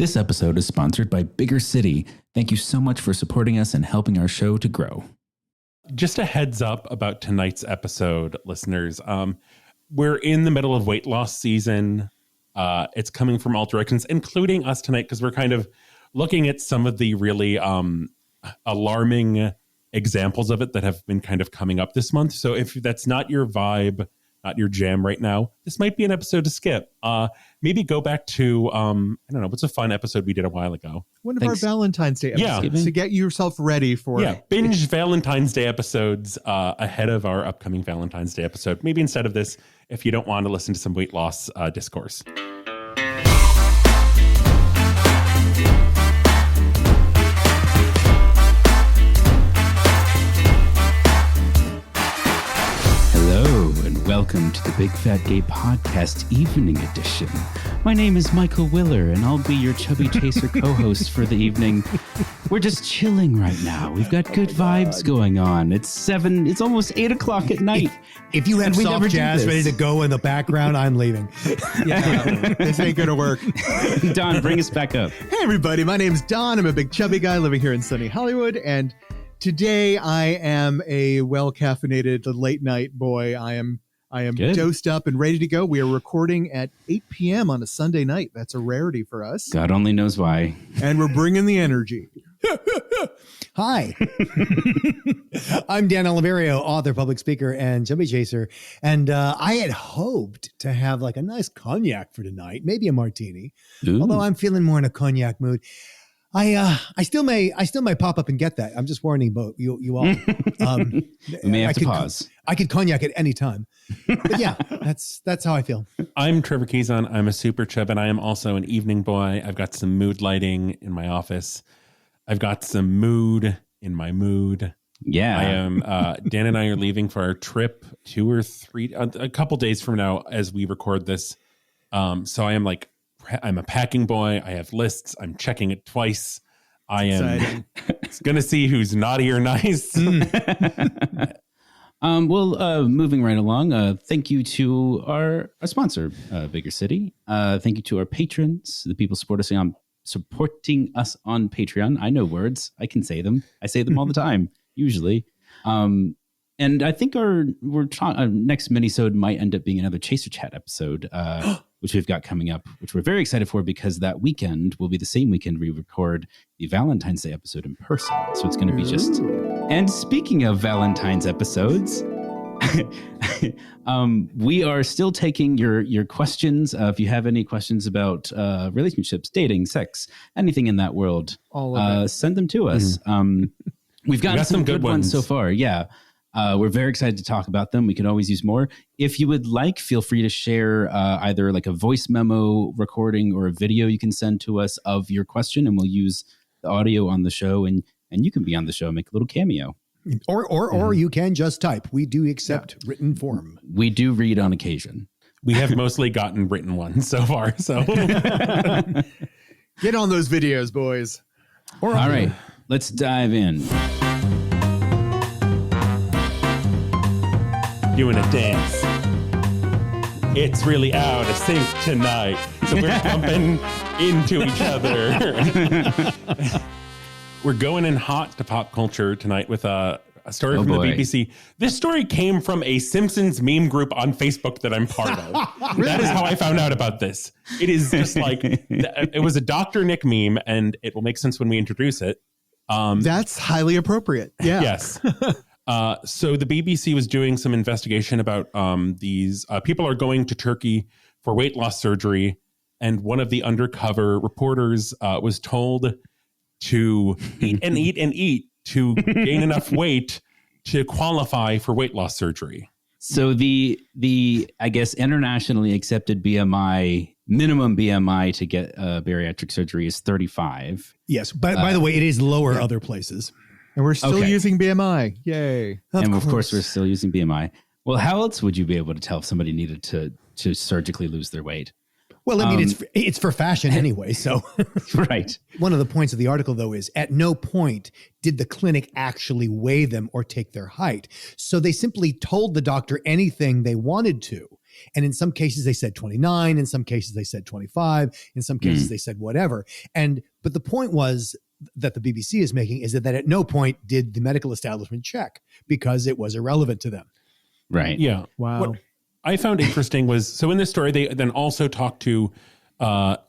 This episode is sponsored by Bigger City. Thank you so much for supporting us and helping our show to grow. Just a heads up about tonight's episode, listeners. We're in the middle of weight loss season. It's coming from all directions, including us tonight, because we're kind of looking at some of the really alarming examples of it that have been kind of coming up this month. So if that's not your vibe, not your jam right now, this might be an episode to skip. Maybe go back to, I don't know, what's a fun episode we did a while ago? One of our Valentine's Day episodes to get yourself ready for binge Valentine's Day episodes ahead of our upcoming Valentine's Day episode. Maybe instead of this, if you don't want to listen to some weight loss discourse. Welcome to the Big Fat Gay Podcast Evening Edition. My name is Michael Willer, and I'll be your Chubby Chaser co-host for the evening. We're just chilling right now. We've got good vibes going on. It's almost 8 o'clock at night. If you have soft jazz ready to go in the background, I'm leaving. This ain't gonna work. Don, bring us back up. Hey everybody, my name's Don. I'm a big chubby guy living here in sunny Hollywood, and today I am a well-caffeinated late night boy. I am good. Dosed up and ready to go. We are recording at 8 p.m. on a Sunday night. That's a rarity for us. God only knows why. And we're bringing the energy. Hi. I'm Dan Oliverio, author, public speaker, and chubby chaser. And I had hoped to have like a nice cognac for tonight, maybe a martini. Ooh. Although I'm feeling more in a cognac mood. I still may pop up and get that. I'm just warning you all. We may have to pause. I could cognac at any time. But yeah, that's how I feel. I'm Trevor Keyson. I'm a super chub, and I am also an evening boy. I've got some mood lighting in my office. I've got some mood in my mood. Yeah. I am. Dan and I are leaving for our trip a couple days from now as we record this. So I am I'm a packing boy. I have lists. I'm checking it twice. I am going to see who's naughty or nice. Moving right along, thank you to our sponsor, Bigger City. Thank you to our patrons, the people supporting us on Patreon. I know words. I can say them. I say them all the time, usually. And I think our next minisode might end up being another Chaser Chat episode, which we've got coming up, which we're very excited for because that weekend will be the same weekend we record the Valentine's Day episode in person. So it's going to be just... And speaking of Valentine's episodes, we are still taking your questions. If you have any questions about relationships, dating, sex, anything in that world, send them to us. We've got some good ones so far. Yeah. We're very excited to talk about them. We can always use more. If you would like, feel free to share either like a voice memo recording or a video you can send to us of your question, and we'll use the audio on the show, and you can be on the show and make a little cameo. Or you can just type. We do accept written form. We do read on occasion. We have mostly gotten written ones so far. So get on those videos, boys. All right, let's dive in. Doing a dance. It's really out of sync tonight. So we're bumping into each other. We're going in hot to pop culture tonight with a story from the BBC. This story came from a Simpsons meme group on Facebook that I'm part of. Really? That is how I found out about this. It is just like, it was a Dr. Nick meme, and it will make sense when we introduce it. That's highly appropriate. Yeah. Yes. So the BBC was doing some investigation about these people are going to Turkey for weight loss surgery. And one of the undercover reporters was told to eat and eat and eat to gain enough weight to qualify for weight loss surgery. So the I guess internationally accepted BMI, minimum BMI to get bariatric surgery is 35. Yes, but by the way, it is lower other places. And we're still using BMI. Yay. Of course, we're still using BMI. Well, how else would you be able to tell if somebody needed to surgically lose their weight? Well, I mean, it's for fashion anyway, so. Right. One of the points of the article, though, is at no point did the clinic actually weigh them or take their height. So they simply told the doctor anything they wanted to. And in some cases they said 29, in some cases they said 25, in some cases they said whatever. But the point was that the BBC is making is that at no point did the medical establishment check because it was irrelevant to them. Right. Yeah. Wow. What I found interesting was, so in this story, they then also talked to, I'm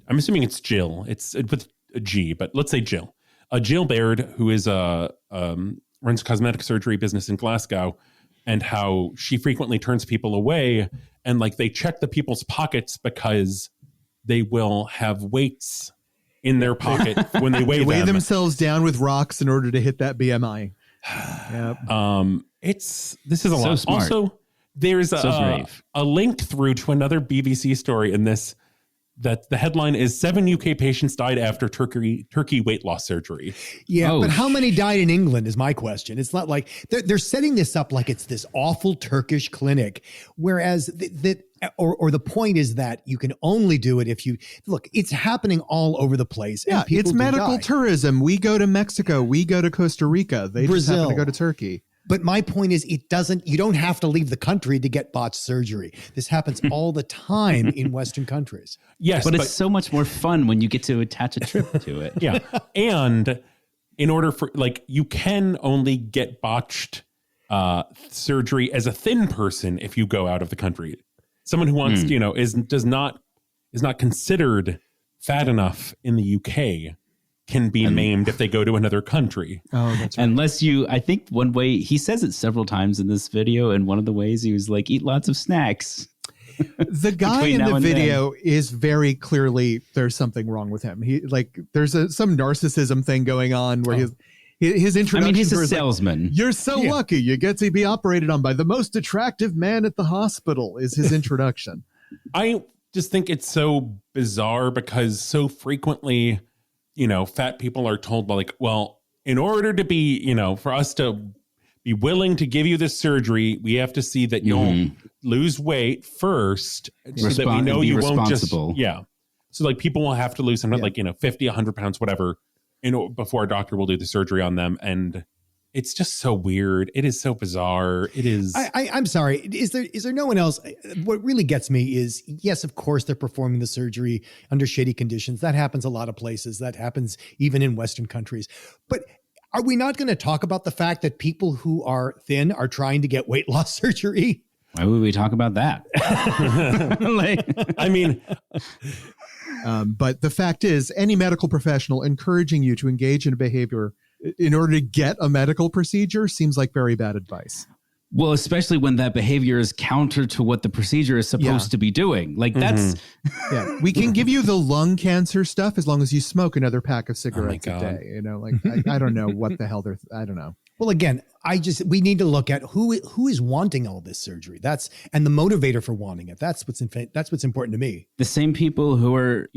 assuming it's Jill. It's with a G, but let's say Jill. Jill Baird, who is runs a cosmetic surgery business in Glasgow, and how she frequently turns people away, and like they check the people's pockets because they will have weights in their pocket when they weigh weigh them. themselves down with rocks in order to hit that BMI. Yep. This is a So lot. smart. Also, there's brave. a link through to another BBC story in this, that the headline is 7 UK patients died after turkey weight loss surgery. Yeah, Oh, but how many died in England is my question. It's not like they're setting this up like it's this awful Turkish clinic, whereas the point is that you can only do it if you look. It's happening all over the place. Yeah, and people it's do medical die. tourism. We go to Mexico. We go to Costa Rica. They just happen to go to Turkey. But my point is, you don't have to leave the country to get botched surgery. This happens all the time in Western countries. Yes, But it's so much more fun when you get to attach a trip to it. yeah. And in order for, like, you can only get botched surgery as a thin person if you go out of the country. Someone who wants, is not considered fat enough in the UK can be maimed if they go to another country. Oh, that's right. Unless I think one way, he says it several times in this video, and one of the ways he was like, eat lots of snacks. The guy Between in now the and video is very clearly, there's something wrong with him. There's some narcissism thing going on where his introduction. I mean, he's a was like, salesman. you're so lucky you get to be operated on by the most attractive man at the hospital is his introduction. I just think it's so bizarre because so frequently, fat people are told, like, well, in order to be, for us to be willing to give you this surgery, we have to see that you'll lose weight first so that we know you won't just, So like people will have to lose something like, 50, 100 pounds, whatever, before a doctor will do the surgery on them. And it's just so weird. It is so bizarre. It is. I'm sorry. Is there no one else? What really gets me is, yes, of course, they're performing the surgery under shitty conditions. That happens a lot of places. That happens even in Western countries. But are we not going to talk about the fact that people who are thin are trying to get weight loss surgery? Why would we talk about that? I mean, but the fact is, any medical professional encouraging you to engage in a behavior in order to get a medical procedure seems like very bad advice. Well, especially when that behavior is counter to what the procedure is supposed to be doing. Like that's... We can give you the lung cancer stuff as long as you smoke another pack of cigarettes a day. I don't know what the hell I don't know. Well, again, we need to look at who is wanting all this surgery. And the motivator for wanting it. That's what's important to me. The same people who are,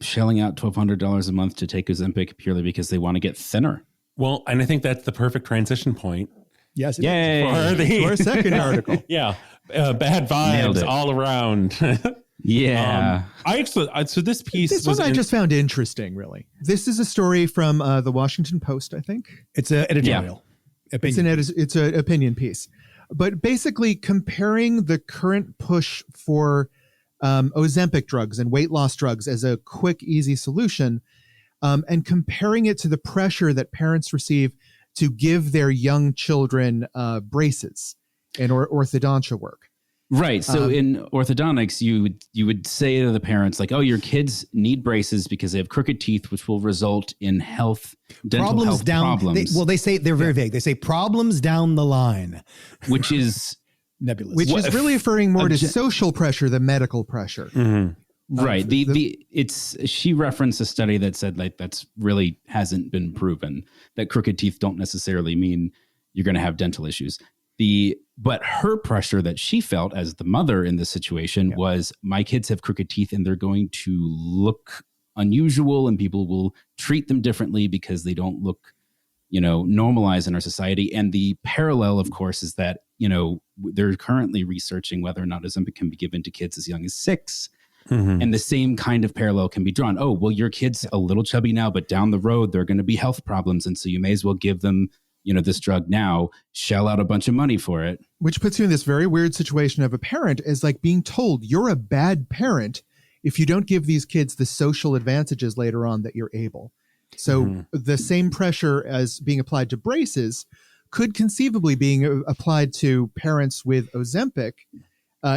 shelling out $1,200 a month to take Ozempic purely because they want to get thinner. well, and I think that's the perfect transition point. Yes. Yay. For our second article. Yeah. Bad vibes all around. Yeah. So this piece This one I just found interesting, really. This is a story from the Washington Post, I think. It's an editorial. It's an opinion piece. But basically comparing the current push for Ozempic drugs and weight loss drugs as a quick, easy solution, and comparing it to the pressure that parents receive to give their young children braces and orthodontia work. Right. So in orthodontics, you would say to the parents, like, oh, your kids need braces because they have crooked teeth, which will result in dental health problems. They say they're very vague. They say problems down the line, which is nebulous. Which is really referring more to social pressure than medical pressure. Mm-hmm. Right. She referenced a study that said like that's really hasn't been proven that crooked teeth don't necessarily mean you're going to have dental issues. But her pressure that she felt as the mother in this situation was, my kids have crooked teeth and they're going to look unusual and people will treat them differently because they don't look, normalized in our society. And the parallel, of course, is that, they're currently researching whether or not Ozempic can be given to kids as young as 6. Mm-hmm. And the same kind of parallel can be drawn. Oh, well, your kid's a little chubby now, but down the road, there are going to be health problems. And so you may as well give them this drug now, shell out a bunch of money for it. Which puts you in this very weird situation of a parent is like being told you're a bad parent if you don't give these kids the social advantages later on that you're able. So the same pressure as being applied to braces could conceivably being applied to parents with Ozempic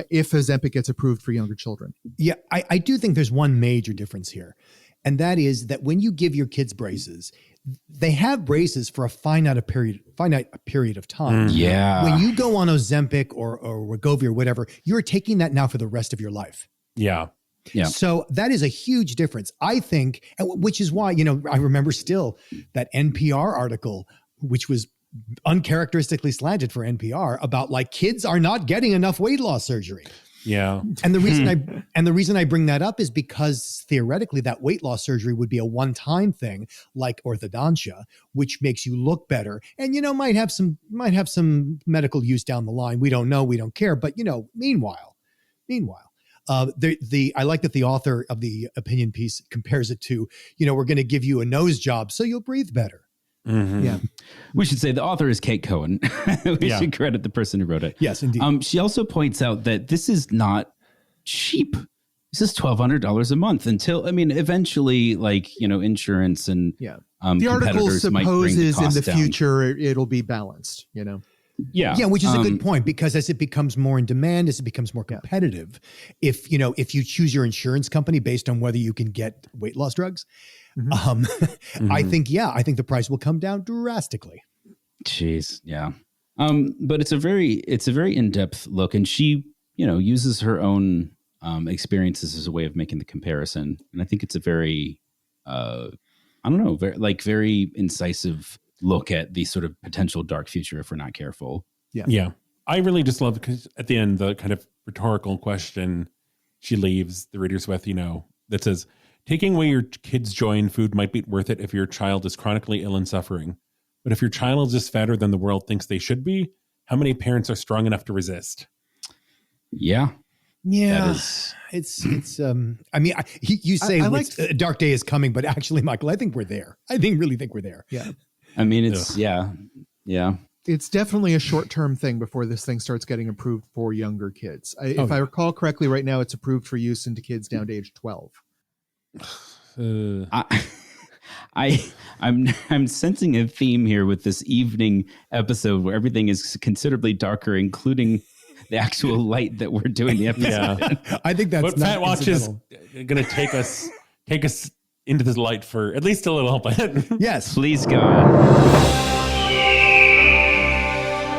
if Ozempic gets approved for younger children. Yeah, I do think there's one major difference here. And that is that when you give your kids braces, they have braces for a finite period of time. Yeah. When you go on Ozempic or Wegovy or whatever, you're taking that now for the rest of your life. Yeah. Yeah. So that is a huge difference, I think, which is why, I remember still that NPR article, which was uncharacteristically slanted for NPR, about like kids are not getting enough weight loss surgery. Yeah. And the reason I bring that up is because theoretically that weight loss surgery would be a one-time thing like orthodontia, which makes you look better and, might have some medical use down the line. We don't know. We don't care. But, meanwhile, I like that the author of the opinion piece compares it to, we're going to give you a nose job so you'll breathe better. Mm-hmm. Yeah. We should say the author is Kate Cohen. We should credit the person who wrote it. Yes, indeed. She also points out that this is not cheap. This is $1,200 a month until, eventually, insurance and the article supposes in the future it'll be balanced, Yeah. Which is a good point, because as it becomes more in demand, as it becomes more competitive, if you choose your insurance company based on whether you can get weight loss drugs, I think the price will come down drastically. Jeez. Yeah. But it's a very in-depth look, and she, uses her own experiences as a way of making the comparison. And I think it's a very, very incisive look at the sort of potential dark future if we're not careful. Yeah. I really just love, because at the end, the kind of rhetorical question she leaves the readers with, that says, taking away your kid's joy in food might be worth it if your child is chronically ill and suffering. But if your child is fatter than the world thinks they should be, how many parents are strong enough to resist? Yeah. Yeah. You say a dark day is coming, but actually, Michael, I think we're there. Really think we're there. Yeah. Yeah. It's definitely a short-term thing before this thing starts getting approved for younger kids. If I recall correctly, right now it's approved for use into kids down to age 12. I'm sensing a theme here with this evening episode where everything is considerably darker, including the actual light that we're doing the episode. Yeah. I think that's but Fat Watch is going to take us into this light for at least a little bit. Yes, please go on.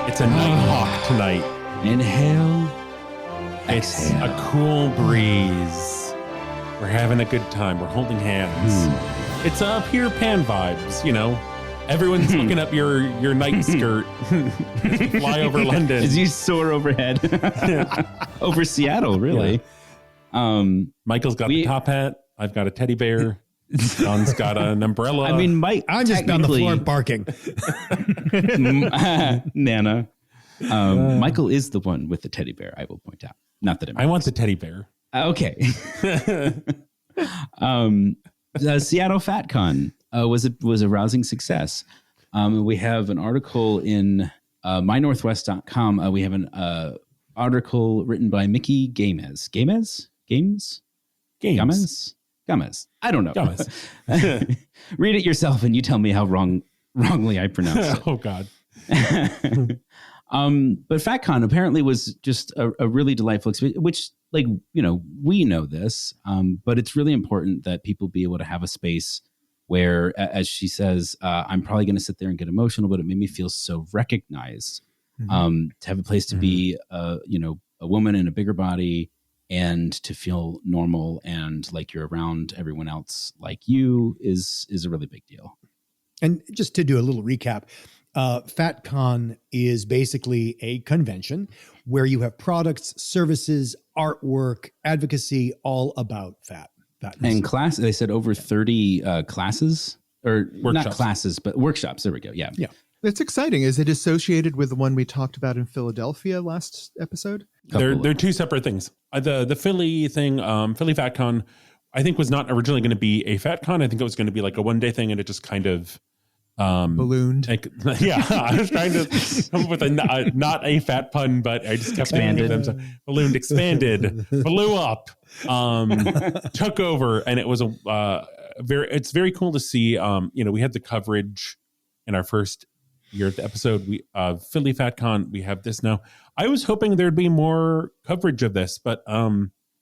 It's a nighthawk tonight. Inhale. It's a cool breeze. We're having a good time. We're holding hands. It's Peter Pan vibes, Everyone's looking up your night skirt as we fly over London. As you soar overhead. Over Seattle, really. Yeah. Michael's got a top hat. I've got a teddy bear. John's got an umbrella. Mike, I'm just on the floor barking. Nana. Michael is the one with the teddy bear, I will point out. Not that I want the teddy bear. Okay. The Seattle FatCon was a rousing success. We have an article in mynorthwest.com. We have an article written by Mickey Gamez. Games? I don't know. Read it yourself and you tell me how wrongly I pronounce it. Oh, God. But FatCon apparently was just a really delightful experience, which, we know this, but it's really important that people be able to have a space where, as she says, I'm probably going to sit there and get emotional, but it made me feel so recognized. To have a place to be, a woman in a bigger body and to feel normal and like you're around everyone else like you is a really big deal. And just to do a little recap, FatCon is basically a convention where you have products, services, artwork, advocacy, all about fatness. And class, they said over 30 classes, or workshops. Not classes, but workshops. There we go. Yeah. It's exciting. Is it associated with the one we talked about in Philadelphia last episode? They're two separate things. The Philly thing, Philly FatCon, I think was not originally going to be a FatCon. I think it was going to be like a one-day thing, and it just kind of Ballooned. Yeah, I was trying to come up with a not a fat pun, but I just kept thinking them. So, ballooned, expanded, blew up, took over, and it was it's very cool to see. We had the coverage in our first year at the episode. We Philly FatCon. We have this now. I was hoping there'd be more coverage of this, but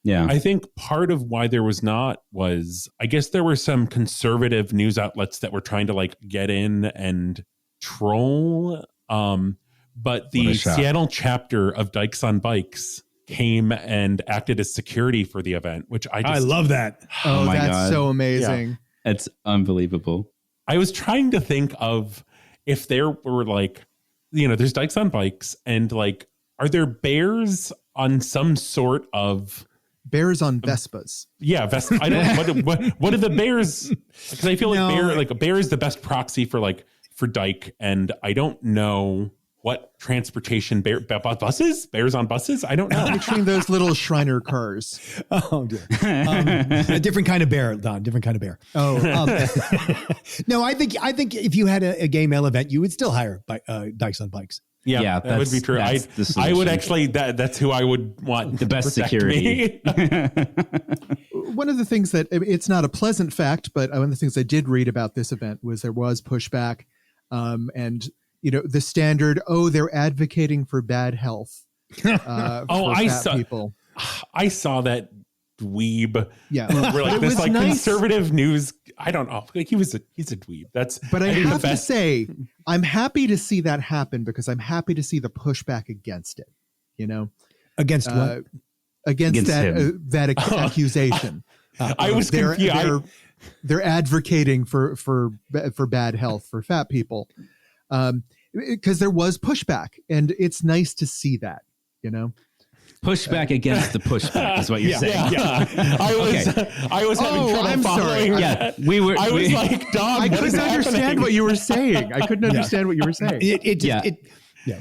yeah, I think part of why there was not was, I guess there were some conservative news outlets that were trying to like get in and troll. But the Seattle chapter of Dykes on Bikes came and acted as security for the event, which I love that. Oh my God. That's so amazing. Yeah. It's unbelievable. I was trying to think of if there were like, there's Dykes on Bikes, and like, are there bears on some sort of bears on Vespas? Yeah, Vespa. I don't. What are the bears? Because I feel like a bear is the best proxy for Dyke, and I don't know what transportation bears on buses. I don't know. I'm picturing those little Shriner cars. Oh dear. A different kind of bear, Don. Different kind of bear. Oh, no. I think if you had a gay male event, you would still hire Dykes on Bikes. Yeah, that would be true. I would actually, that's who I would want. The best security. One of the things that, it's not a pleasant fact, but one of the things I did read about this event was there was pushback, and the standard, they're advocating for bad health. For fat people. I saw that dweeb. Yeah. Like this like nice. Conservative news. I don't know. Like he's a dweeb. But I have to say, I'm happy to see that happen because I'm happy to see the pushback against it. Against what? Against that accusation. I was confused. They're advocating for bad health for fat people, because there was pushback, and it's nice to see that. Pushback against the pushback is what you're saying. Yeah. I was having trouble following. Sorry. Yeah, I was like, Don, I couldn't understand what you were saying. I couldn't understand what you were saying.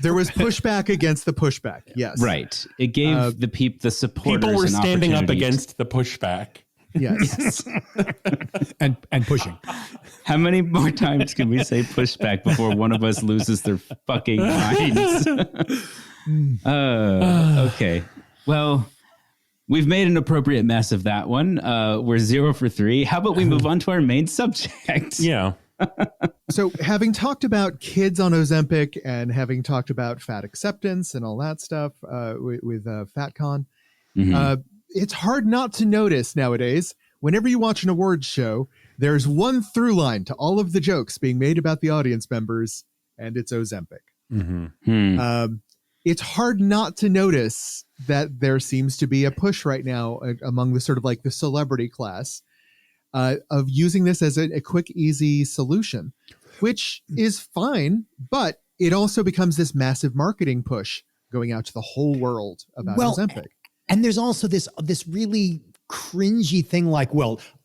There was pushback against the pushback. Yes, right. It gave the supporters. People were standing up against the pushback. Yes, and pushing. How many more times can we say pushback before one of us loses their fucking minds? Okay. Well, we've made an appropriate mess of that one. We're 0 for 3. How about we move on to our main subject? Yeah. So having talked about kids on Ozempic and having talked about fat acceptance and all that stuff with FatCon, it's hard not to notice nowadays, whenever you watch an awards show, there's one through line to all of the jokes being made about the audience members, and it's Ozempic. It's hard not to notice that there seems to be a push right now among the sort of like the celebrity class of using this as a quick, easy solution, which is fine, but it also becomes this massive marketing push going out to the whole world about Ozempic. And there's also this really cringy thing like,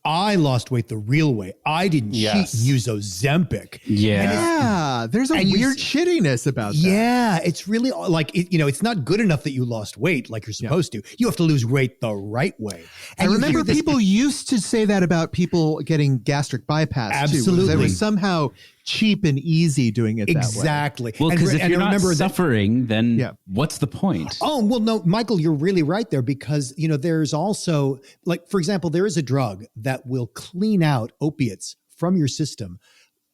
I lost weight the real way. I didn't cheat and use Ozempic. Yeah. There's a weird shittiness about that. Yeah. It's really like, it's not good enough that you lost weight like you're supposed to. You have to lose weight the right way. And I remember people used to say that about people getting gastric bypass. Absolutely. Too. It was somehow cheap and easy doing it exactly. that way. Well, because if you're not suffering, then what's the point? Oh, well, no, Michael, you're really right there because, there's also, like, for example, there is a drug that will clean out opiates from your system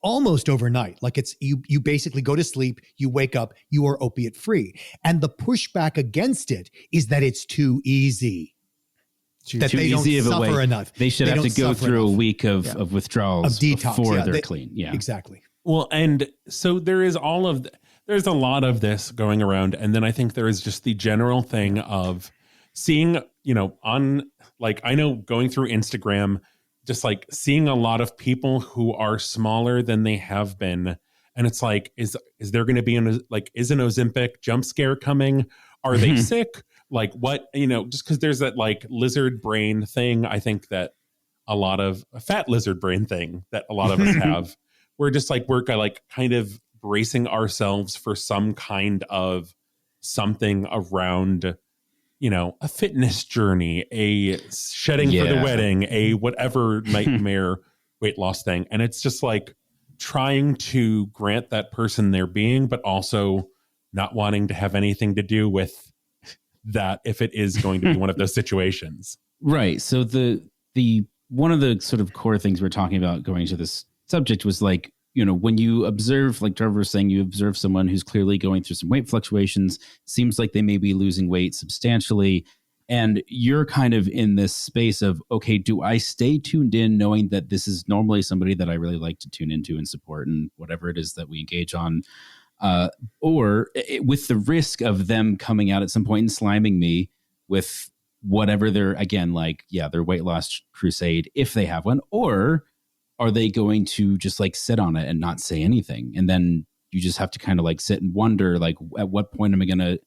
almost overnight. Like you basically go to sleep, you wake up, you are opiate free. And the pushback against it is that it's too easy. That they don't suffer enough. They should have to go through a week of withdrawals of detox, before they're clean. Yeah, exactly. Well, and so there's a lot of this going around. And then I think there is just the general thing of seeing, on like, I know going through Instagram, just like seeing a lot of people who are smaller than they have been. And it's like, is there going to be is an Ozempic jump scare coming? Are they sick? Like what, just because there's that like lizard brain thing, I think that a fat lizard brain thing that a lot of us have, we're just like, we're like kind of bracing ourselves for some kind of something around, a fitness journey, a shedding for the wedding, a whatever nightmare weight loss thing. And it's just like, trying to grant that person their being, but also not wanting to have anything to do with that if it is going to be one of those situations. Right. So the one of the sort of core things we're talking about going into this subject was like, when you observe, like Trevor was saying, you observe someone who's clearly going through some weight fluctuations, seems like they may be losing weight substantially. And you're kind of in this space of, okay, do I stay tuned in knowing that this is normally somebody that I really like to tune into and support and whatever it is that we engage on, with the risk of them coming out at some point and sliming me with whatever their weight loss crusade, if they have one, or are they going to just like sit on it and not say anything? And then you just have to kind of like sit and wonder, like, at what point am I going to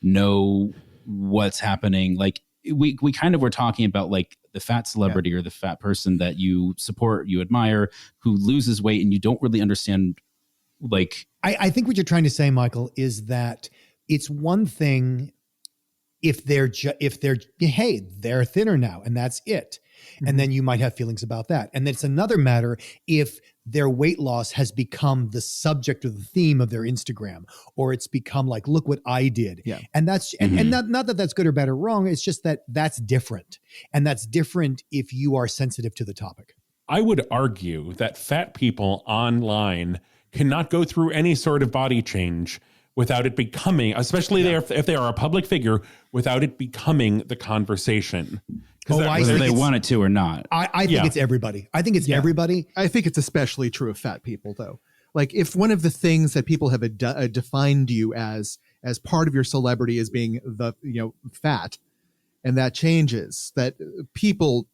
know what's happening? Like we kind of were talking about like the fat celebrity or the fat person that you support, you admire, who loses weight and you don't really understand. Like, I think what you're trying to say, Michael, is that it's one thing if they're thinner now and that's it. Mm-hmm. And then you might have feelings about that. And then it's another matter if their weight loss has become the subject or the theme of their Instagram, or it's become like, look what I did. Yeah. And that's, and not that that's good or bad or wrong. It's just that that's different. And that's different if you are sensitive to the topic. I would argue that fat people online cannot go through any sort of body change without it becoming, especially if they are a public figure, without it becoming the conversation. Whether they want it to or not. I think it's everybody. I think it's everybody. I think it's especially true of fat people, though. Like, if one of the things that people have defined you as part of your celebrity is being fat, and that changes, that people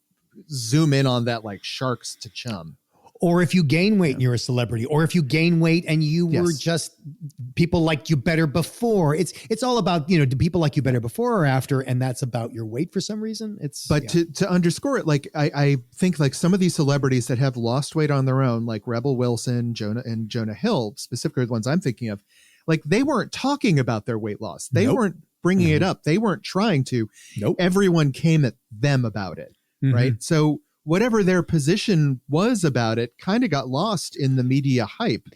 zoom in on that like sharks to chum. Or if you gain weight and you're a celebrity, or if you gain weight and you were just people liked you better before. It's all about, do people like you better before or after? And that's about your weight for some reason. To underscore it, like I think like some of these celebrities that have lost weight on their own, like Rebel Wilson, Jonah Hill, specifically the ones I'm thinking of, like they weren't talking about their weight loss. They weren't bringing it up. They weren't trying to. Everyone came at them about it. Right. So whatever their position was about it kind of got lost in the media hype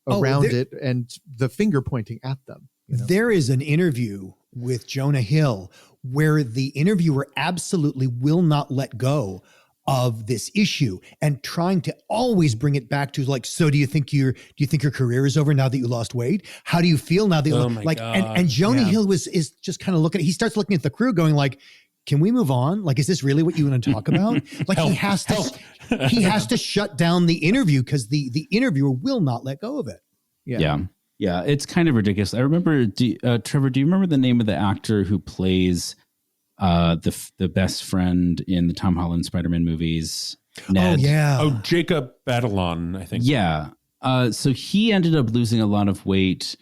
around it and the finger pointing at them. There is an interview with Jonah Hill where the interviewer absolutely will not let go of this issue and trying to always bring it back to like, so do you think your career is over now that you lost weight? How do you feel now that and Jonah Hill is just kind of he starts looking at the crew going like, can we move on? Like, is this really what you want to talk about? Like, he has to shut down the interview because the interviewer will not let go of it. Yeah. It's kind of ridiculous. I remember, Trevor, do you remember the name of the actor who plays the best friend in the Tom Holland Spider-Man movies? Ned. Oh, yeah. Oh, Jacob Batalon, I think. Yeah. So he ended up losing a lot of weight.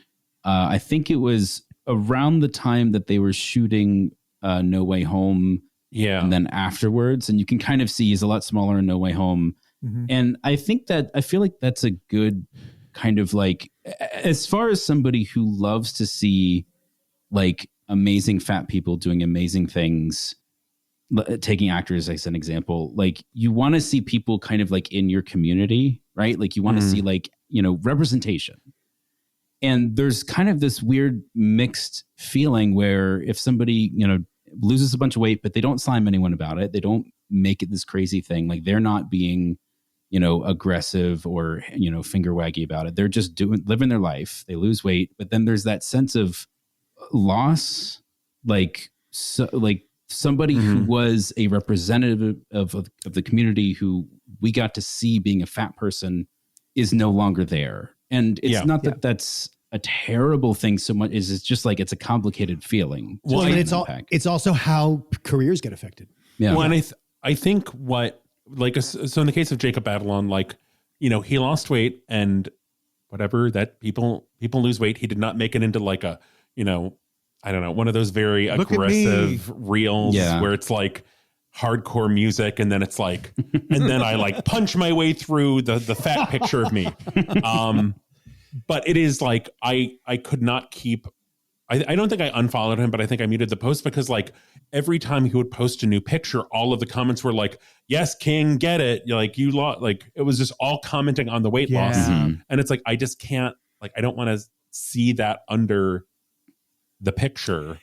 I think it was around the time that they were shooting No Way Home, and then afterwards, and you can kind of see he's a lot smaller in No Way Home. And I feel like that's a good kind of like, as far as somebody who loves to see like amazing fat people doing amazing things, taking actors as an example, like you want to see people kind of like in your community, right? Like you want to see like, representation. And there's kind of this weird mixed feeling where if somebody, loses a bunch of weight, but they don't slime anyone about it, they don't make it this crazy thing, like they're not being, aggressive or, finger waggy about it. They're just living their life. They lose weight, but then there's that sense of loss, like somebody who was a representative of the community who we got to see being a fat person is no longer there. And it's not that that's a terrible thing so much, is it's just like it's a complicated feeling. Well, and it's also how careers get affected. Yeah. Well, and I think what, like, so in the case of Jacob Batalon, like, he lost weight and whatever, that people lose weight. He did not make it into like a, I don't know, one of those very aggressive reels where it's like hardcore music. And then it's like, and then I like punch my way through the fat picture of me. But it is like, I could not keep I don't think I unfollowed him, but I think I muted the post because like every time he would post a new picture, all of the comments were like, yes, King, get it. Like you lost, like it was just all commenting on the weight loss. And it's like, I just can't, like, I don't want to see that under the picture.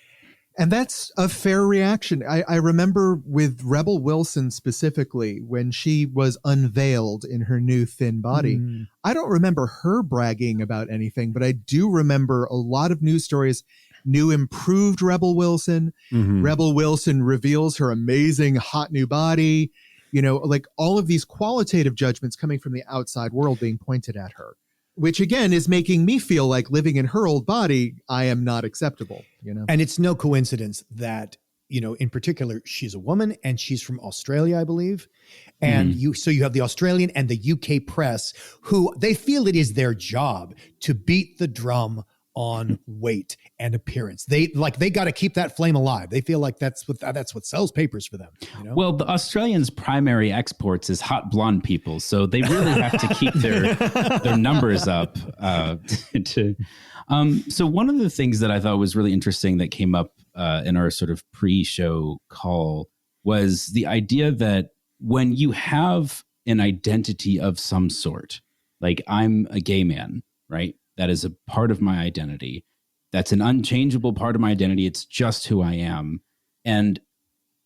And that's a fair reaction. I remember with Rebel Wilson specifically, when she was unveiled in her new thin body, I don't remember her bragging about anything, but I do remember a lot of news stories, new improved Rebel Wilson. Rebel Wilson reveals her amazing hot new body, you know, like all of these qualitative judgments coming from the outside world being pointed at her, which again is making me feel like living in her old body, I am not acceptable, you know? And it's no coincidence that, you know, in particular, she's a woman and she's from Australia, I believe. And so you have the Australian and the UK press who they feel it is their job to beat the drum on weight and appearance. They got to keep that flame alive. They feel like that's what sells papers for them. You know? Well, the Australians' primary exports is hot blonde people, so they really have to keep their numbers up. So one of the things that I thought was really interesting that came up in our sort of pre-show call was the idea that when you have an identity of some sort, like I'm a gay man, right? That is a part of my identity. That's an unchangeable part of my identity. It's just who I am. And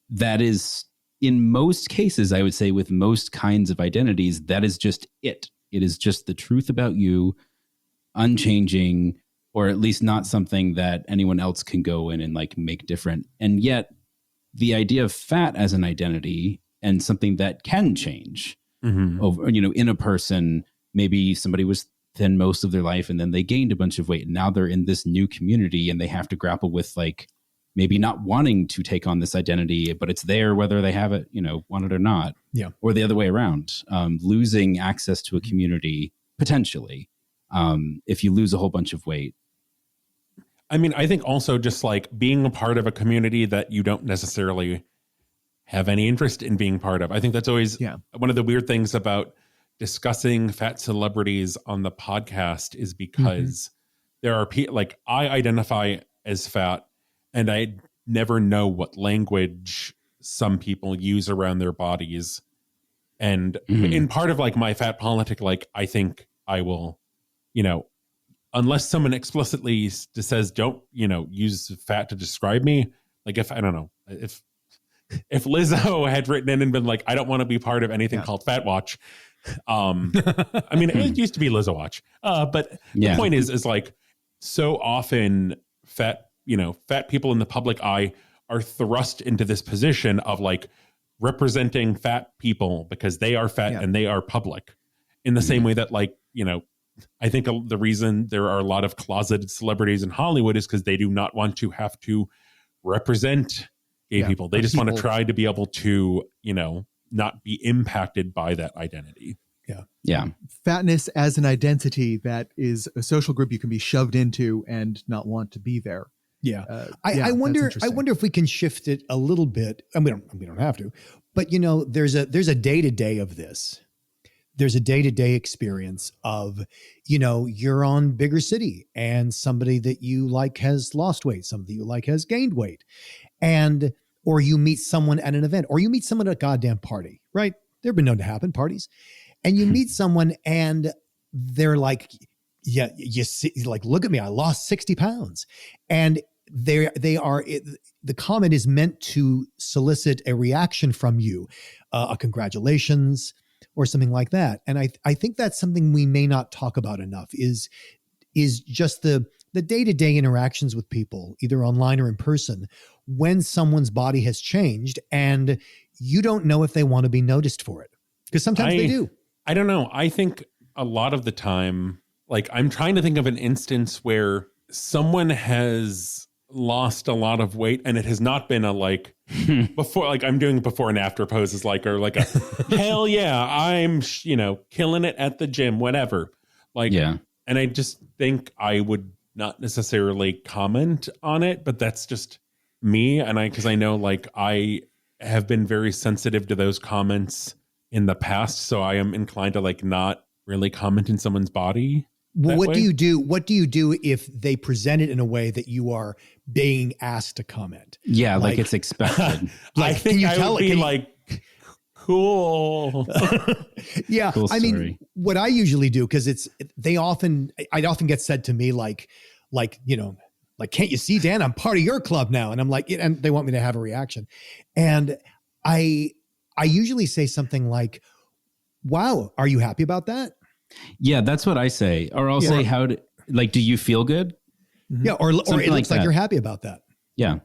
that is, in most cases, I would say with most kinds of identities, that is just it. It is just the truth about you, unchanging, or at least not something that anyone else can go in and like make different. And yet the idea of fat as an identity and something that can change over, you know, in a person, maybe somebody was thin most of their life and then they gained a bunch of weight and now they're in this new community and they have to grapple with like maybe not wanting to take on this identity, but it's there whether they have it, you know, want it or not. Yeah. Or the other way around, losing access to a community potentially if you lose a whole bunch of weight. I mean, I think also just like being a part of a community that you don't necessarily have any interest in being part of. I think that's always one of the weird things about discussing fat celebrities on the podcast is because there are people like I identify as fat and I never know what language some people use around their bodies. And in part of like my fat politic, like I think I will, you know, unless someone explicitly says, don't, you know, use fat to describe me. Like if, I don't know, if Lizzo had written in and been like, I don't want to be part of anything called Fat Watch. I mean, it used to be Lizzo Watch. But the point is like so often fat people in the public eye are thrust into this position of like representing fat people because they are fat and they are public in the same way that like, you know, I think the reason there are a lot of closeted celebrities in Hollywood is because they do not want to have to represent gay people. They just want to try to be able to, you know, not be impacted by that identity. Yeah. Fatness as an identity that is a social group you can be shoved into and not want to be there. I wonder if we can shift it a little bit. And we don't have to, but you know, there's a day-to-day of this. There's a day-to-day experience of, you know, you're on Bigger City and somebody that you like has lost weight, somebody you like has gained weight. And, or you meet someone at an event, or you meet someone at a goddamn party, right? They've been known to happen, parties. And you meet someone and they're like, yeah, you see, like, look at me, I lost 60 pounds. And the comment is meant to solicit a reaction from you, a congratulations, or something like that. And I think that's something we may not talk about enough is just the day-to-day interactions with people, either online or in person, when someone's body has changed and you don't know if they want to be noticed for it. Because sometimes they do. I don't know. I think a lot of the time, like I'm trying to think of an instance where someone has lost a lot of weight and it has not been a like before, like I'm doing before and after poses, like, or like a hell yeah, I'm, you know, killing it at the gym, whatever. Like, and I just think I would not necessarily comment on it, but that's just me. And because I know like I have been very sensitive to those comments in the past. So I am inclined to like not really comment in someone's body. What do you do? What do you do if they present it in a way that you are being asked to comment? Yeah, like it's expected. I think I would be like, cool. Yeah, cool I mean, what I usually do, because I'd often get said to me like, can't you see, Dan? I'm part of your club now, and I'm like, and they want me to have a reaction, and I usually say something like, "Wow, are you happy about that?" Yeah, that's what I say. Or I'll say, do you feel good? Yeah. Or it looks like you're happy about that. Yeah.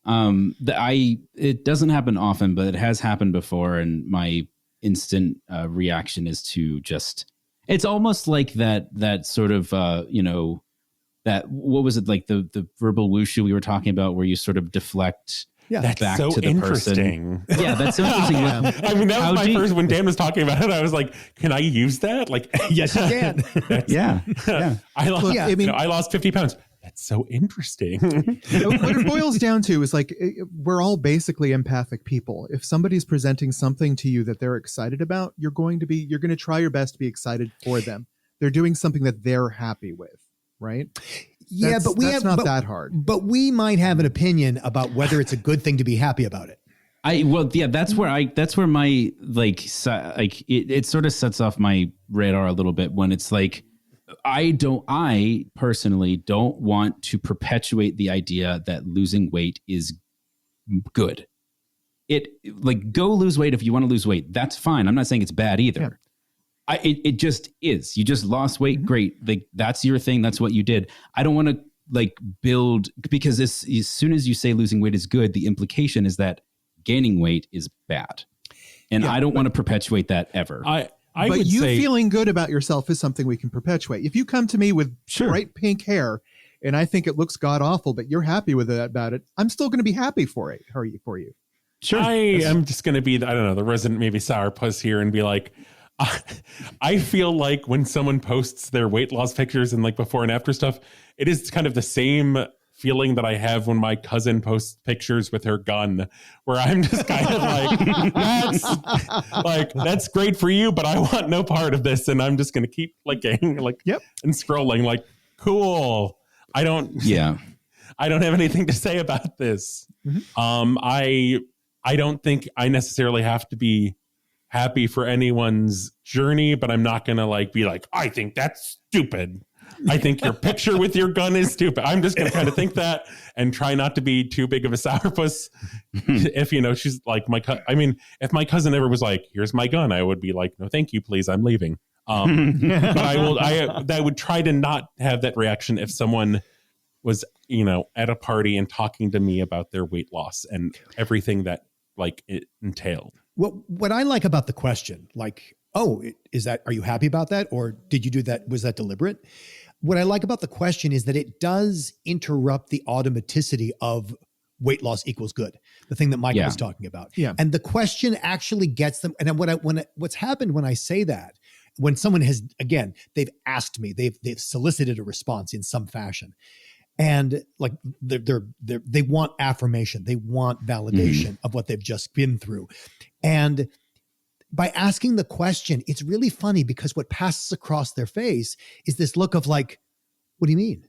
It doesn't happen often, but it has happened before. And my instant reaction is to it's almost like that sort of, what was it, like the verbal wushu we were talking about, where you sort of deflect that's back so to the interesting. person. Yeah, that's so interesting. I mean, that was my first, when Dan was talking about it, I was like, can I use that? Like, yes, you can. Yeah. I lost 50 pounds. That's so interesting. What it boils down to is like, we're all basically empathic people. If somebody's presenting something to you that they're excited about, you're going to try your best to be excited for them. They're doing something that they're happy with, right? Yeah, that's not that hard. But we might have an opinion about whether it's a good thing to be happy about it. That's where my it sort of sets off my radar a little bit when it's like, I personally don't want to perpetuate the idea that losing weight is good. Go lose weight if you want to lose weight. That's fine. I'm not saying it's bad either. Yeah. It just is. You just lost weight. Mm-hmm. Great. That's your thing. That's what you did. I don't want to build, because as soon as you say losing weight is good, the implication is that gaining weight is bad. And I don't want to perpetuate that ever. But you feeling good about yourself is something we can perpetuate. If you come to me with bright pink hair and I think it looks god awful, but you're happy with it about it, I'm still going to be happy for you. Sure. I am just going to be, the resident maybe sourpuss here and be like, I feel like when someone posts their weight loss pictures and before and after stuff, it is kind of the same feeling that I have when my cousin posts pictures with her gun, where I'm just kind of like, that's great for you, but I want no part of this. And I'm just going to keep and scrolling cool. I don't have anything to say about this. Mm-hmm. I don't think I necessarily have to be happy for anyone's journey, but I'm not going to be like, I think that's stupid. I think your picture with your gun is stupid. I'm just going to kind of think that and try not to be too big of a sourpuss. If, she's like if my cousin ever was like, here's my gun, I would be like, no, thank you, please. I'm leaving. But I would try to not have that reaction if someone was, at a party and talking to me about their weight loss and everything that it entailed. What I like about the question, are you happy about that? Or did you do that? Was that deliberate? What I like about the question is that it does interrupt the automaticity of weight loss equals good. The thing that Michael was talking about. Yeah. And the question actually gets them. And what's happened when I say that, when someone has, again, they've asked me, they've solicited a response in some fashion. And they want affirmation. They want validation of what they've just been through. And by asking the question, it's really funny because what passes across their face is this look of what do you mean?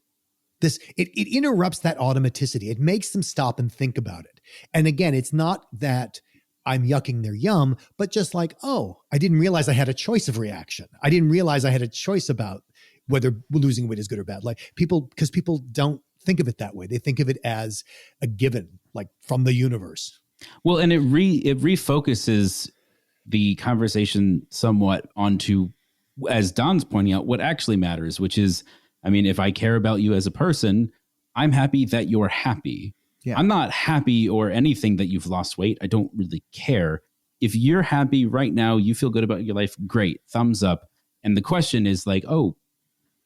It interrupts that automaticity. It makes them stop and think about it. And again, it's not that I'm yucking their yum, but just I didn't realize I had a choice of reaction. I didn't realize I had a choice about whether losing weight is good or bad. Because people don't think of it that way. They think of it as a given, from the universe. Well, and it refocuses the conversation somewhat onto, as Don's pointing out, what actually matters, which is, if I care about you as a person, I'm happy that you're happy. Yeah. I'm not happy or anything that you've lost weight. I don't really care. If you're happy right now, you feel good about your life, great, thumbs up. And the question is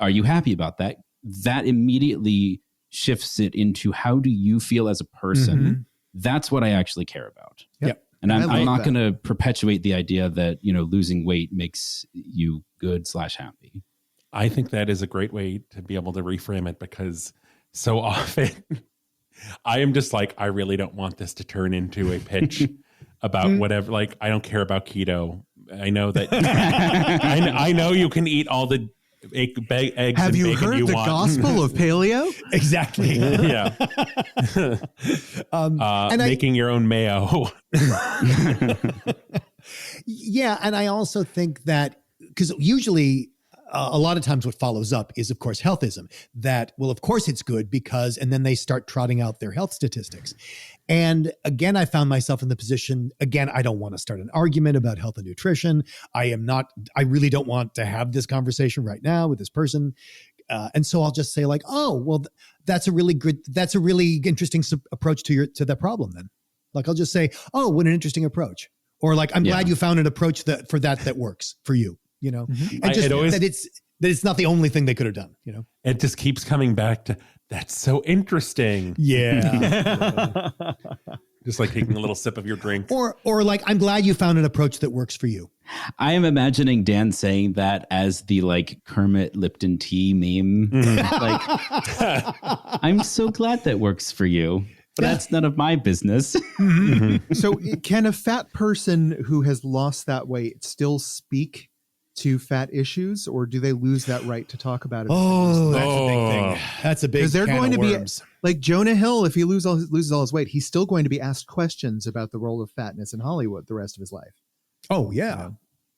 are you happy about that? That immediately shifts it into, how do you feel as a person? Mm-hmm. That's what I actually care about. Yep. And I'm not going to perpetuate the idea that, losing weight makes you good / happy. I think that is a great way to be able to reframe it, because so often I am just I really don't want this to turn into a pitch about whatever. I don't care about keto. I know that I know you can eat all the beg eggs. Have and you bacon heard you the want. gospel of paleo? Exactly. Yeah. Making your own mayo. Yeah. And I also think that because usually a lot of times what follows up is, of course, healthism that, well, of course it's good because, and then they start trotting out their health statistics. And again, I found myself in the position, again, I don't want to start an argument about health and nutrition. I really don't want to have this conversation right now with this person. And so I'll just say like, oh, well, that's a really interesting approach to that problem then. Like, I'll just say, oh, what an interesting approach. Or like, I'm glad you found an approach that works for you, you know, and just that it's not the only thing they could have done, you know. It just keeps coming back to, that's so interesting. Yeah. Just like taking a little sip of your drink. Or like, I'm glad you found an approach that works for you. I am imagining Dan saying that as the like Kermit Lipton tea meme. Like, I'm so glad that works for you. But that's none of my business. So can a fat person who has lost that weight still speak to fat issues, or do they lose that right to talk about it? Oh, that's a big thing. That's a big because they're can going of to worms. be like Jonah Hill. If he loses all his weight, he's still going to be asked questions about the role of fatness in Hollywood the rest of his life. Oh, yeah.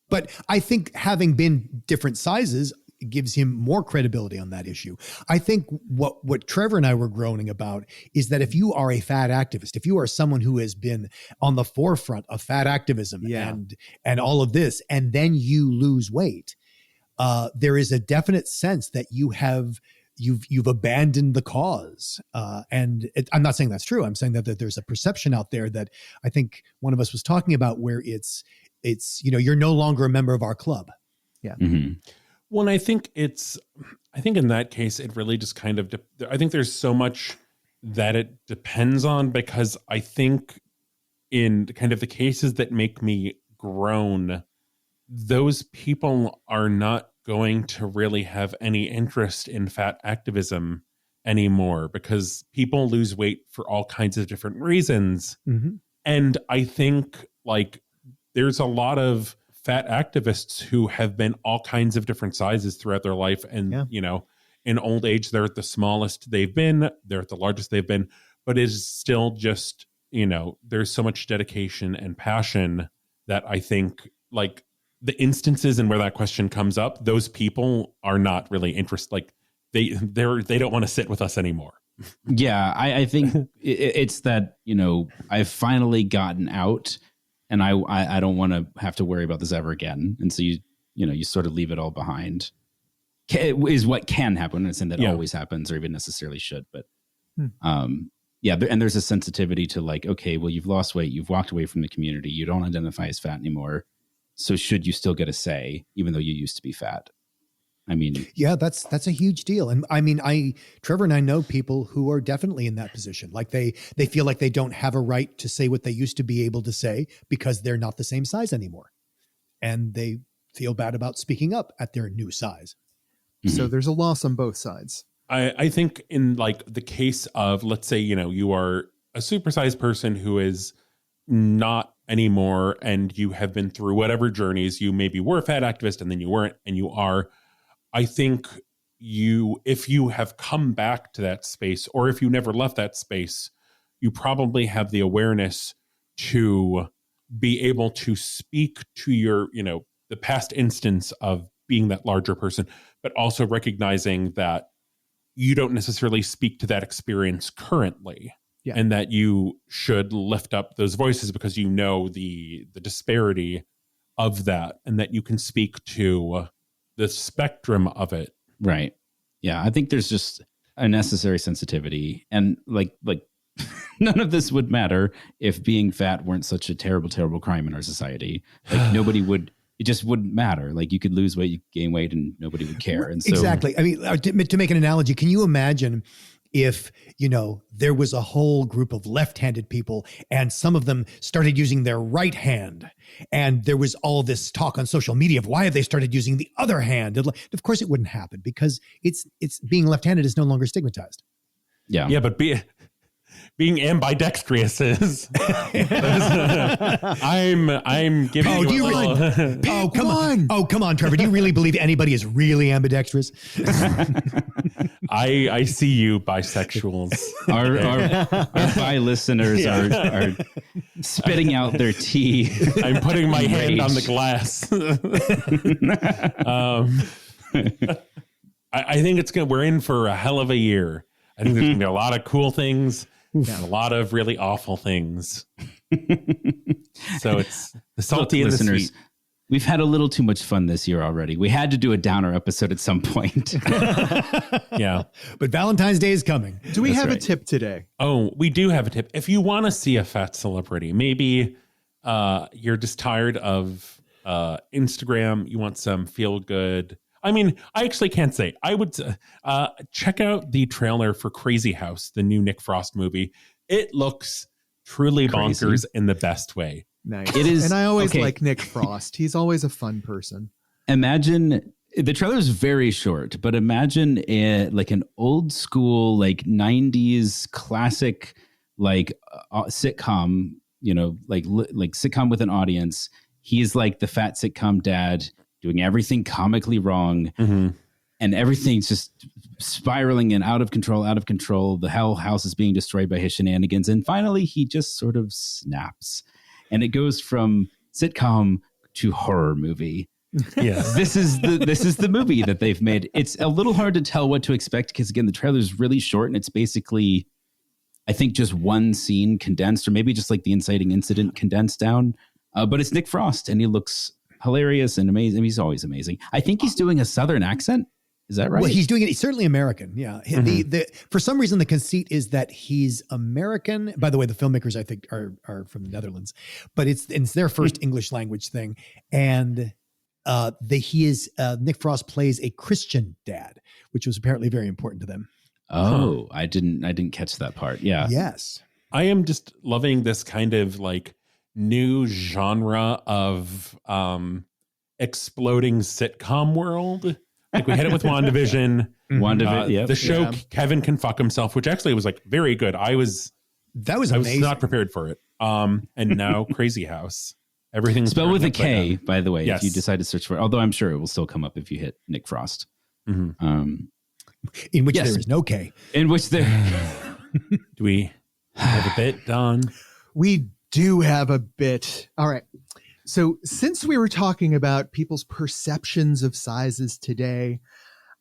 But I think having been different sizes gives him more credibility on that issue. I think what Trevor and I were groaning about is that if you are a fat activist, if you are someone who has been on the forefront of fat activism and all of this, and then you lose weight, there is a definite sense that you've abandoned the cause. I'm not saying that's true. I'm saying that there's a perception out there that I think one of us was talking about where it's, you're no longer a member of our club. Yeah. Mm-hmm. Well, I think in that case, it really just kind of, I think there's so much that it depends on, because I think in kind of the cases that make me groan, those people are not going to really have any interest in fat activism anymore, because people lose weight for all kinds of different reasons. Mm-hmm. And I think like there's a lot of fat activists who have been all kinds of different sizes throughout their life. And, in old age, they're at the smallest they've been, they're at the largest they've been, but it's still just, there's so much dedication and passion that I think like the instances and where that question comes up, those people are not really interested. Like they don't want to sit with us anymore. Yeah. I think it's that, I've finally gotten out, and I don't want to have to worry about this ever again. And so you sort of leave it all behind. Is what can happen. I'm not saying that always happens or even necessarily should, but and there's a sensitivity to like, okay, well, you've lost weight, you've walked away from the community, you don't identify as fat anymore. So should you still get a say, even though you used to be fat? I mean, yeah, that's a huge deal. And I mean, Trevor and I know people who are definitely in that position. Like they feel like they don't have a right to say what they used to be able to say because they're not the same size anymore. And they feel bad about speaking up at their new size. So there's a loss on both sides. I think in like the case of, let's say, you are a supersized person who is not anymore, and you have been through whatever journeys, you maybe were a fat activist and then you weren't, and you are. I think if you have come back to that space, or if you never left that space, you probably have the awareness to be able to speak to your, the past instance of being that larger person, but also recognizing that you don't necessarily speak to that experience currently. Yeah. And that you should lift up those voices because the disparity of that, and that you can speak to the spectrum of it. Right. Yeah. I think there's just a necessary sensitivity, and like none of this would matter if being fat weren't such a terrible, terrible crime in our society. Like it just wouldn't matter. Like you could lose weight, you could gain weight, and nobody would care. And so, exactly. I mean, to make an analogy, can you imagine if, there was a whole group of left-handed people and some of them started using their right hand, and there was all this talk on social media of why have they started using the other hand? Of course it wouldn't happen, because it's being left-handed is no longer stigmatized. Yeah. Yeah. But being ambidextrous is. I'm giving you a little. Oh, come on. Oh, come on, Trevor. Do you really believe anybody is really ambidextrous? I see you, bisexuals. Our bi listeners are spitting out their tea. I'm putting my hand on the glass. I think we're in for a hell of a year. I think there's going to be a lot of cool things and a lot of really awful things. So it's the salty and the sweet. We've had a little too much fun this year already. We had to do a downer episode at some point. Yeah. But Valentine's Day is coming. Do we have a tip today? Oh, we do have a tip. If you want to see a fat celebrity, maybe you're just tired of Instagram. You want some feel good. I mean, I actually can't say. I would check out the trailer for Crazy House, the new Nick Frost movie. It looks truly bonkers in the best way. Nice. It is, and I always like Nick Frost. He's always a fun person. Imagine, the trailer is very short, but imagine like an old school, like 90s classic, like sitcom, like sitcom with an audience. He's like the fat sitcom dad doing everything comically wrong. Mm-hmm. And everything's just spiraling and out of control. The whole house is being destroyed by his shenanigans. And finally, he just sort of snaps. And it goes from sitcom to horror movie. Yes. This is the movie that they've made. It's a little hard to tell what to expect because, again, the trailer is really short and it's basically, I think, just one scene condensed, or maybe just like the inciting incident condensed down. But it's Nick Frost and he looks hilarious and amazing. He's always amazing. I think he's doing a Southern accent. Is that right? Well, he's doing it. He's certainly American. Yeah. Mm-hmm. For some reason, the conceit is that he's American. By the way, the filmmakers, I think, are from the Netherlands, but it's their first English language thing. And Nick Frost plays a Christian dad, which was apparently very important to them. Oh, I didn't catch that part. Yeah. Yes. I am just loving this kind of like new genre of exploding sitcom world. Like we had it with WandaVision. Yep. The show Kevin Can Fuck Himself, which actually was like very good. That was amazing. I was not prepared for it. And now Crazy House. Everything's spelled with a K, by the way, yes. If you decide to search for it. Although I'm sure it will still come up if you hit Nick Frost. Mm-hmm. In which there is no K. In which there do we have a bit, Don? We do have a bit. All right. So since we were talking about people's perceptions of sizes today,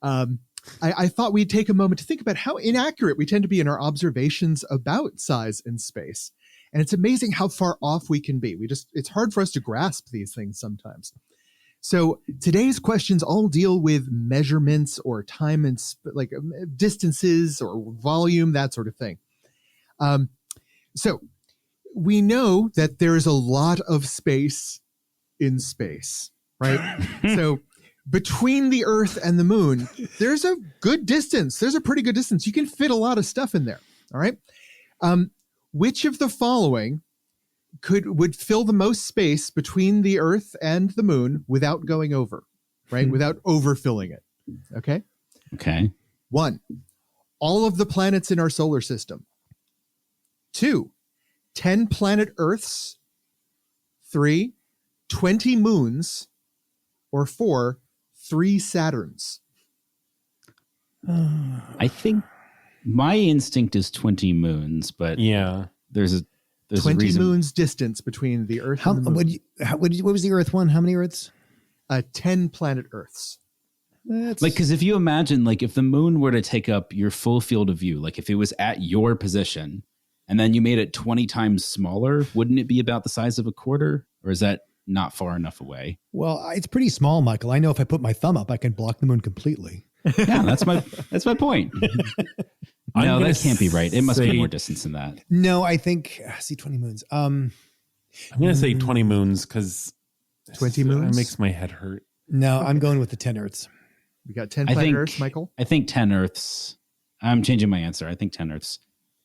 I thought we'd take a moment to think about how inaccurate we tend to be in our observations about size and space. And it's amazing how far off we can be. It's hard for us to grasp these things sometimes. So today's questions all deal with measurements or time and like distances or volume, that sort of thing. So we know that there is a lot of space in space, right? So between the Earth and the moon, there's a good distance. There's a pretty good distance. You can fit a lot of stuff in there. All right. Which of the following would fill the most space between the Earth and the moon without going over, right? Without overfilling it. Okay. Okay. 1, all of the planets in our solar system. 2, 10 planet Earths. 3, 20 moons. Or 4, 3 Saturns. I think my instinct is 20 moons, but yeah, there's 20 moons distance between the Earth and the moon. What was the Earth one? How many Earths? 10 planet Earths. Like, because if you imagine, like, if the moon were to take up your full field of view, like if it was at your position and then you made it 20 times smaller, wouldn't it be about the size of a quarter? Or is that not far enough away? Well, it's pretty small, Michael. I know if I put my thumb up, I can block the moon completely. Yeah, that's my point. No, that can't be right. It must be more distance than that. No, I think, 20 moons. I'm going to say 20 moons because 20 moons? It makes my head hurt. No, I'm going with the 10 Earths. We got 10 planet Earths, Michael? I think 10 Earths. I'm changing my answer. I think 10 Earths.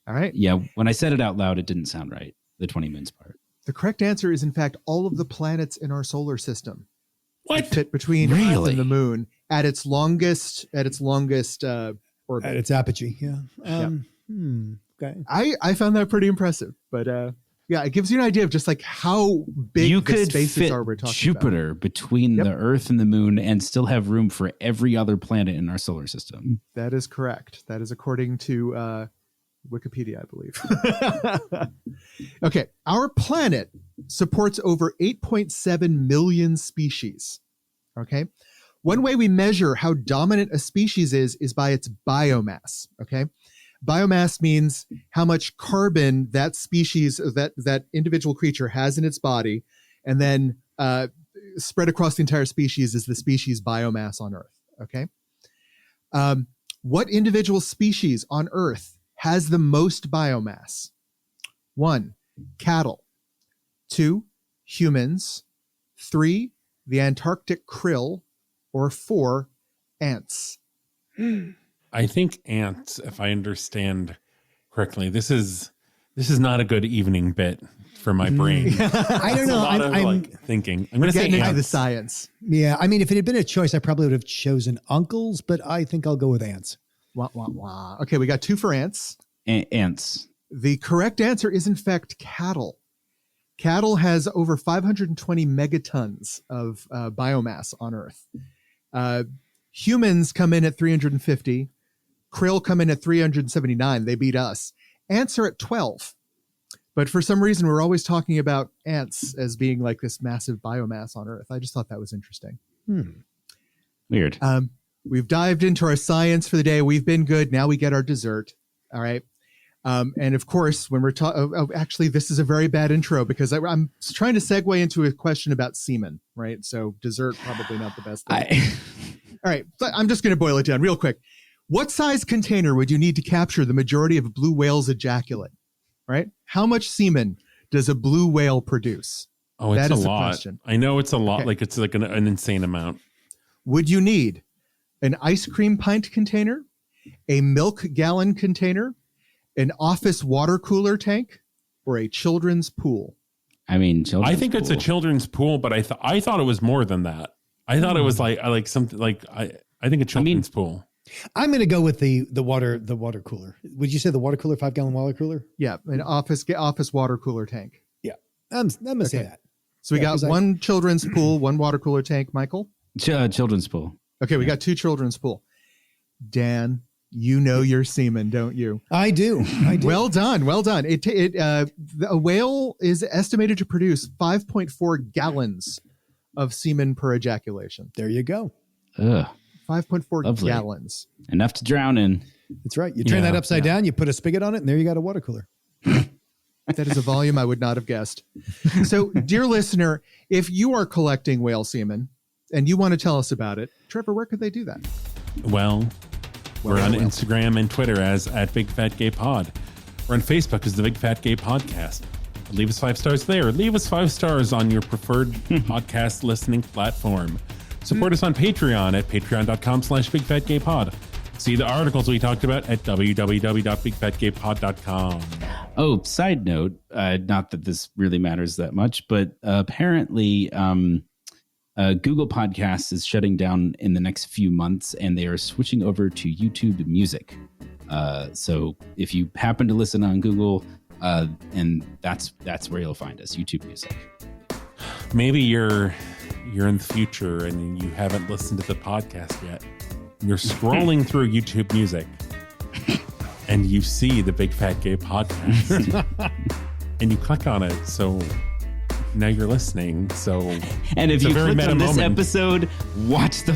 All right. Yeah, when I said it out loud, it didn't sound right. The 20 moons part. The correct answer is, in fact, all of the planets in our solar system. What? Fit between Earth and the moon at its longest orbit. At its apogee, yeah. Okay. I found that pretty impressive, but yeah, it gives you an idea of just like how big You the could spaces fit are we're talking Jupiter about. between Yep. the Earth and the Moon and still have room for every other planet in our solar system. That is correct. That is according to Wikipedia, I believe. Okay, our planet supports over 8.7 million species. Okay, one way we measure how dominant a species is by its biomass. Okay, biomass means how much carbon that species, that individual creature has in its body, and then spread across the entire species is the species biomass on Earth. Okay, what individual species on Earth has the most biomass? 1, cattle. 2, humans. 3, the Antarctic krill. Or 4, ants. I think ants, if I understand correctly, this is not a good evening bit for my brain. I don't know. A lot of I'm thinking. I'm going to say Getting into ants. the science. yeah. I mean, if it had been a choice, I probably would have chosen uncles, but I think I'll go with ants. Wah, wah, wah. Okay, we got 2 for ants. Ants. The correct answer is, in fact, cattle. Cattle has over 520 megatons of biomass on Earth. Humans come in at 350. Krill come in at 379. They beat us. Ants are at 12. But for some reason, we're always talking about ants as being like this massive biomass on Earth. I just thought that was interesting. Weird. We've dived into our science for the day. We've been good. Now we get our dessert. All right. And of course, when we're talking, actually, this is a very bad intro because I'm trying to segue into a question about semen, right? So dessert, probably not the best thing. All right. But I'm just going to boil it down real quick. What size container would you need to capture the majority of a blue whale's ejaculate, right? How much semen does a blue whale produce? Oh, it's That a is the lot. question. I know it's a lot. Okay. Like it's like an insane amount. Would you need an ice cream pint container, a milk gallon container, an office water cooler tank, or a children's pool? I mean, I think it's a children's pool, but I thought it was more than that. I thought it was like something like I think a children's pool. I'm going to go with the water cooler. Would you say the water cooler, 5-gallon water cooler? Yeah, an office water cooler tank. Yeah, I'm going to say that. So we got 1 children's pool, 1 water cooler tank. Michael? children's pool. Okay, we got 2 children's pool. Dan, you know your semen, don't you? I do. Well done. A whale is estimated to produce 5.4 gallons of semen per ejaculation. There you go. Ugh. 5.4 Lovely. gallons. Enough to drown in. That's right. You turn that upside down, you put a spigot on it, and there you got a water cooler. That is a volume I would not have guessed. So, dear listener, if you are collecting whale semen and you want to tell us about it, Trevor, where could they do that? Well, we're on Instagram and Twitter as @BigFatGayPod. We're on Facebook as the Big Fat Gay Podcast. Leave us 5 stars there. Leave us 5 stars on your preferred podcast listening platform. Support us on Patreon at patreon.com/BigFatGayPod. See the articles we talked about at www.bigfatgaypod.com. Oh, side note, not that this really matters that much, but apparently Google Podcasts is shutting down in the next few months, and they are switching over to YouTube Music. So if you happen to listen on Google, and that's where you'll find us, YouTube Music. Maybe you're in the future and you haven't listened to the podcast yet. You're scrolling through YouTube Music and you see the Big Fat Gay Podcast and you click on it. So now you're listening. So and if you click on this episode, watch the